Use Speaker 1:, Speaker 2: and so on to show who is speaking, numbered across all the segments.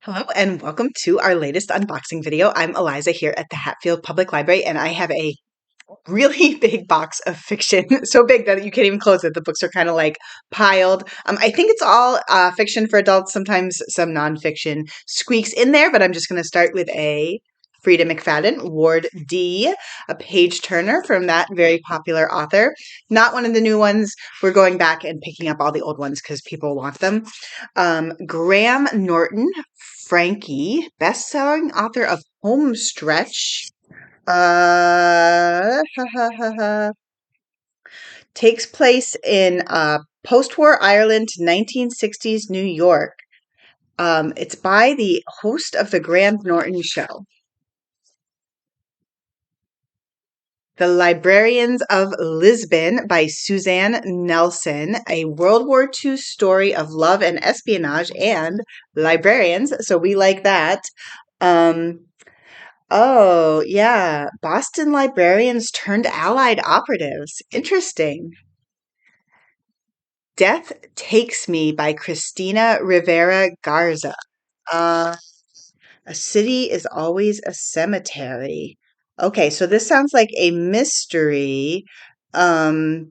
Speaker 1: Hello and welcome to our latest unboxing video. I'm Eliza here at the Hatfield Public Library and I have a really big box of fiction. So big that you can't even close it. The books are kind of like piled. I think it's all fiction for adults, sometimes some nonfiction squeaks in there, but I'm just going to start with a Freida McFadden, Ward D, a page turner from that very popular author. Not one of the new ones. We're going back and picking up all the old ones because people want them. Graham Norton, Frankie, best-selling author of Homestretch. Takes place in post-war Ireland to 1960s New York. It's by the host of the Graham Norton Show. The Librarians of Lisbon by Suzanne Nelson, a World War II story of love and espionage and librarians. So we like that. Oh, yeah. Boston librarians turned Allied operatives. Interesting. Death Takes Me by Christina Rivera Garza. A city is always a cemetery. Okay, so this sounds like a mystery where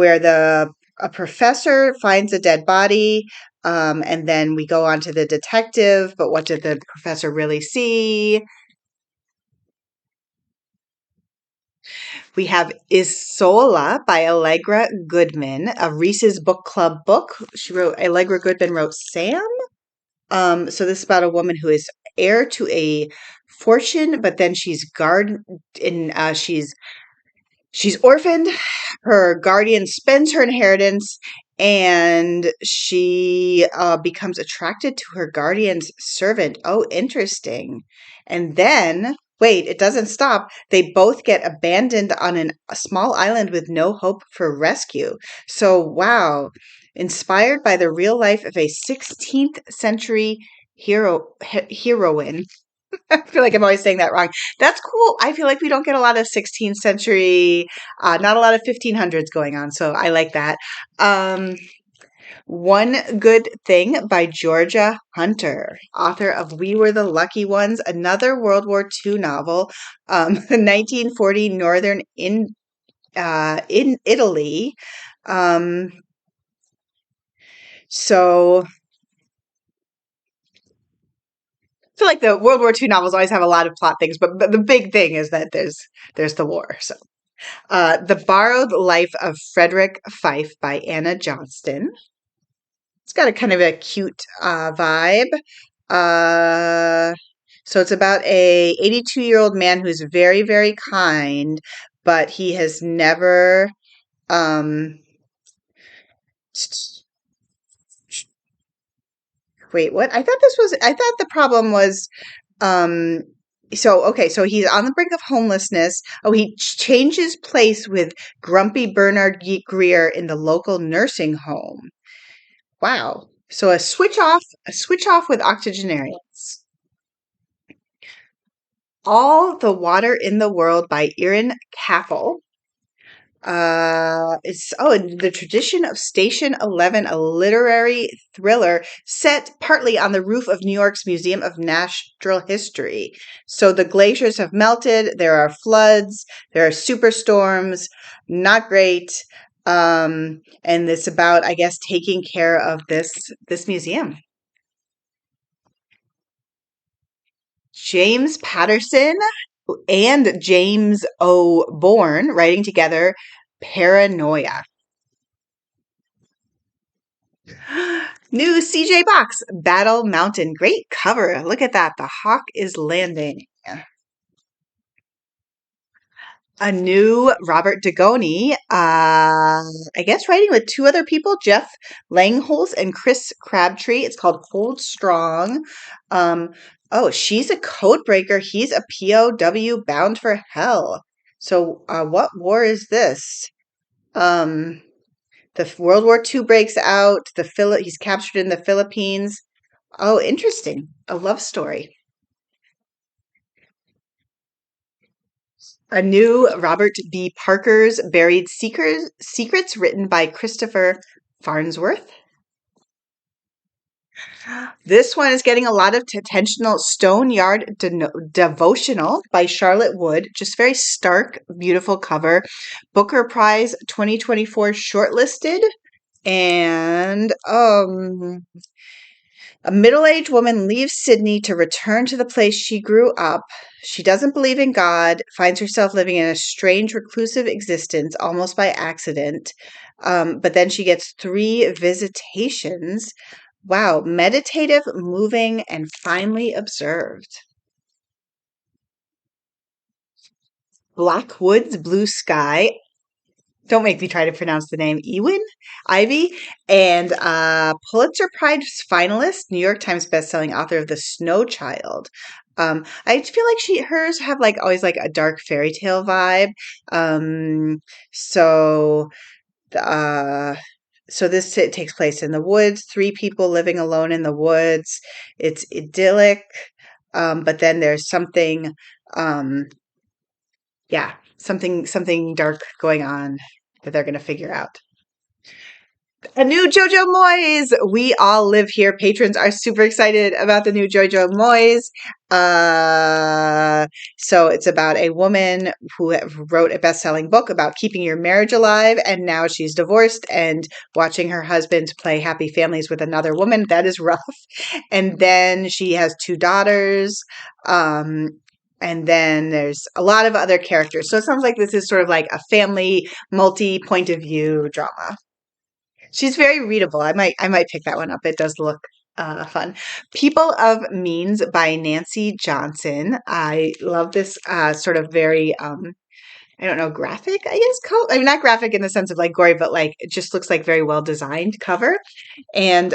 Speaker 1: a professor finds a dead body, and then we go on to the detective, but what did the professor really see? We have Isola by Allegra Goodman, a Reese's Book Club book. Allegra Goodman wrote Sam. So this is about a woman who is heir to a fortune, but then she's orphaned. Her guardian spends her inheritance, and she becomes attracted to her guardian's servant. Oh, interesting. And then, wait, it doesn't stop. They both get abandoned on a small island with no hope for rescue. So, wow. Inspired by the real life of a 16th century heroine. I feel like I'm always saying that wrong. That's cool. I feel like we don't get a lot of 16th century, not a lot of 1500s going on. So I like that. One Good Thing by Georgia Hunter, author of We Were the Lucky Ones, another World War II novel, the 1940 Northern in Italy. So I feel like the World War II novels always have a lot of plot things, but the big thing is that there's the war. So, The Borrowed Life of Frederick Fife by Anna Johnston. It's got a kind of a cute vibe. So it's about a 82-year-old man who's very, very kind, but he has never wait, what? I thought the problem was um so he's on the brink of homelessness. Oh, he changes place with grumpy Bernard Greer in the local nursing home. Wow. So a switch off with octogenarians. All the Water in the World by Eiren Caffal. The Tradition of Station 11, a literary thriller set partly on the roof of New York's Museum of Natural History. So the glaciers have melted, there are floods, there are superstorms, not great. And it's about, I guess, taking care of this museum. James Patterson and James O. Bourne writing together Paranoia. New CJ box, Battle Mountain. Great cover. Look at that. The hawk is landing. A new Robert Dugoni, I guess writing with two other people, Jeff Langholz and Chris Crabtree. It's called Hold Strong. Oh, she's a code breaker. He's a POW bound for hell. So what war is this? The World War II breaks out. He's captured in the Philippines. Oh, interesting. A love story. A new Robert B. Parker's Buried Secrets, written by Christopher Farnsworth. This one is getting a lot of attentional Stone Yard Devotional by Charlotte Wood. Just very stark, beautiful cover. Booker Prize 2024 shortlisted. And a middle-aged woman leaves Sydney to return to the place she grew up. She doesn't believe in God, finds herself living in a strange, reclusive existence almost by accident. But then she gets 3 visitations. Wow, meditative, moving, and finely observed. Black Woods, Blue Sky. Don't make me try to pronounce the name. Eowyn, Ivey, and Pulitzer Prize finalist, New York Times bestselling author of The Snow Child. I feel like hers have like always like a dark fairy tale vibe. Um, so, uh, so this takes place in the woods. 3 people living alone in the woods. It's idyllic, but then there's something, um, yeah, something dark going on that they're going to figure out. A new Jojo Moyes. We all live here. Patrons are super excited about the new Jojo Moyes. So it's about a woman who wrote a best-selling book about keeping your marriage alive, and now she's divorced and watching her husband play happy families with another woman. That is rough. And then she has 2 daughters. And then there's a lot of other characters. So it sounds like this is sort of like a family multi-point of view drama. She's very readable. I might pick that one up. It does look fun. People of Means by Nancy Johnson. I love this sort of very I don't know, graphic, I guess. I mean, not graphic in the sense of like gory, but like it just looks like very well designed cover. And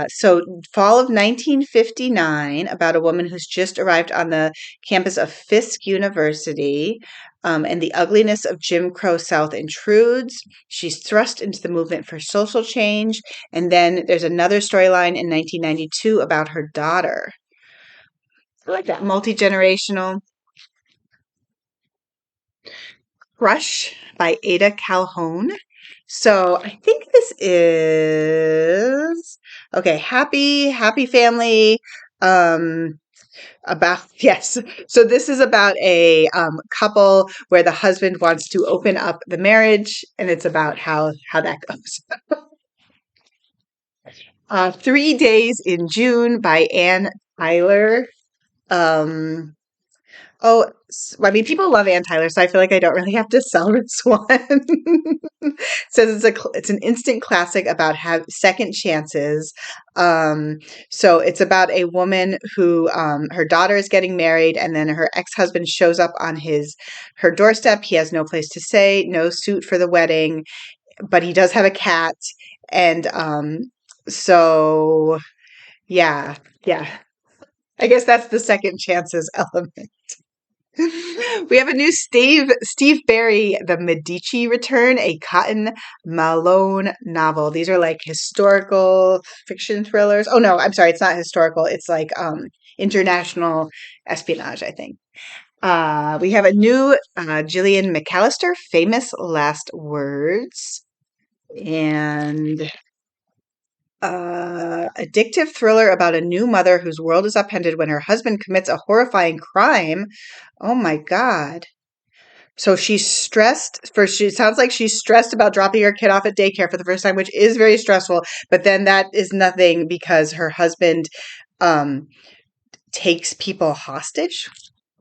Speaker 1: so, fall of 1959, about a woman who's just arrived on the campus of Fisk University, and the ugliness of Jim Crow South intrudes. She's thrust into the movement for social change. And then there's another storyline in 1992 about her daughter. I like that. Multi generational. Crush by Ada Calhoun. So I think this is okay. Happy family. Um, about yes. So this is about a couple where the husband wants to open up the marriage, and it's about how that goes. 3 Days in June by Anne Tyler. Um, Oh, I mean, people love Ann Tyler, so I feel like I don't really have to sell this one. Says it's an instant classic about second chances. Um, so it's about a woman who her daughter is getting married, and then her ex-husband shows up on her doorstep. He has no place to stay, no suit for the wedding, but he does have a cat, and so yeah, yeah. I guess that's the second chances element. We have a new Steve Berrry, The Medici Return, a Cotton Malone novel. These are like historical fiction thrillers. Oh no, I'm sorry, it's not historical. It's like international espionage, I think. We have a new Gillian McAllister, Famous Last Words, and addictive thriller about a new mother whose world is upended when her husband commits a horrifying crime. Oh my God. So she's stressed. First, she sounds like she's stressed about dropping her kid off at daycare for the first time, which is very stressful. But then that is nothing because her husband um, takes people hostage.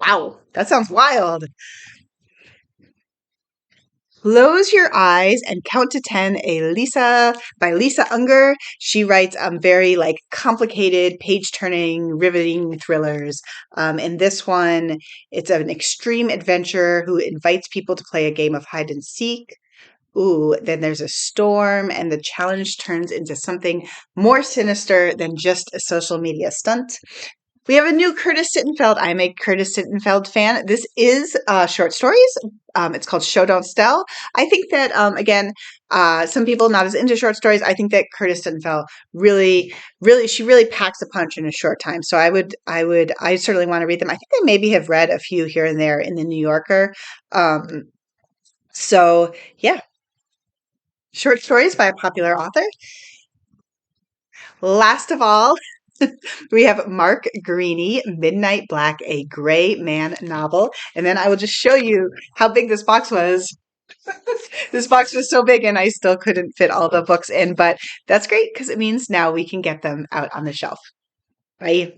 Speaker 1: Wow, that sounds wild. Close Your Eyes and Count to 10, by Lisa Unger. She writes very like complicated, page-turning, riveting thrillers. In this one, it's an extreme adventurer who invites people to play a game of hide and seek. Ooh, then there's a storm, and the challenge turns into something more sinister than just a social media stunt. We have a new Curtis Sittenfeld. I'm a Curtis Sittenfeld fan. This is short stories. It's called Show Don't Tell. I think that again, some people not as into short stories. I think that Curtis Sittenfeld she really packs a punch in a short time. So I certainly want to read them. I think I maybe have read a few here and there in the New Yorker. So yeah, short stories by a popular author. last of all, we have Mark Greaney, Midnight Black, a gray man novel. And then I will just show you how big this box was. This box was so big and I still couldn't fit all the books in, but that's great because it means now we can get them out on the shelf. I